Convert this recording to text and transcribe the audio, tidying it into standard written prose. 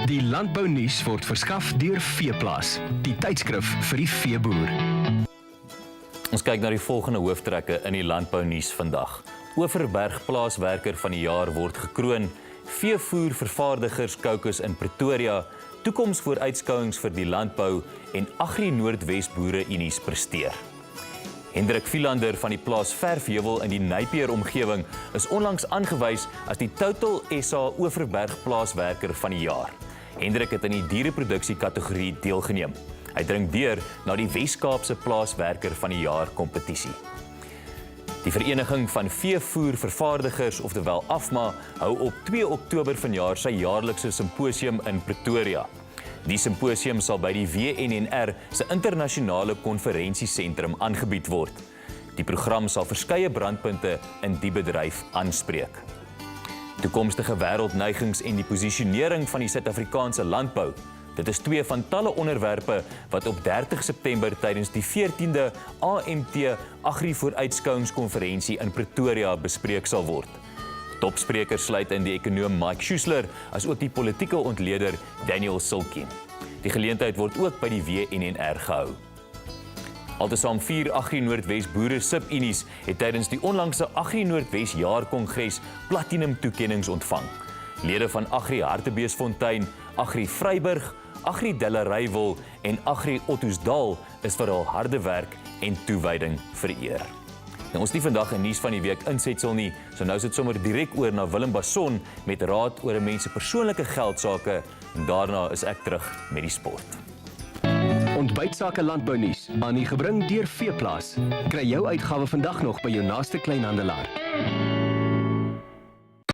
Die landbounuus word verskaf deur Veeplaas, die tydskrif vir die veeboer. Ons kyk na die volgende hooftrekke in die landbounuus vandag. Overberg plaaswerker van die jaar word gekroon, veevoervervaardigers caucus in Pretoria, toekomsvooruitskouings vir die landbou en Agri Noordwes Boere-Unies presteer. Hendrik Philander van die plaas Verfheuwel in die Napier omgewing is onlangs aangewys as die Total SA Overberg plaaswerker van die jaar. Hendrik het in die diereproduksie kategorie deelgeneem. Hy dring deur na die Wes-Kaapse plaaswerker van die jaar kompetisie. Die Vereniging van Veevoervervaardigers, oftewel AFMA, hou op 2 Oktober vanjaar sy jaarlikse simposium in Pretoria. Die simposium sal by die WNNR se internasionale konferensiesentrum aangebied word. Die program sal verskeie brandpunte in die bedryf aanspreek. Toekomstige wêreldneigings en die posisionering van die Suid-Afrikaanse landbou. Dit is 2 van talle onderwerpe wat op 30 September tydens die 14de AMT Agri-vooruitskouingskonferensie in Pretoria bespreek sal word. Topsprekers sluit in die ekonoom Mike Schuessler as ook die politieke ontleder Daniel Silkien. Die geleentheid word ook by die WNNR gehou. Altesaam 4 Agri Noordwes Boere Subunies het tydens die onlangse Agri Noordwes Jaarkongres platinum toekennings ontvang. Lede van Agri Hartbeesfontein, Agri Vryburg, Agri Dellerywil en Agri Ottosdal is vir hul harde werk en toewyding vereer. Nou, ons nie vandag 'n nuus van die week insetsel nie, so nou sit sommer direk oor na Willem Basson met raad oor 'n mens se persoonlike geldsaake en daarna is ek terug met die sport. Ontbytsake landbounuus aan u gebring deur Veeplaas. Kry jou uitgawe vandag nog by jou naaste kleinhandelaar.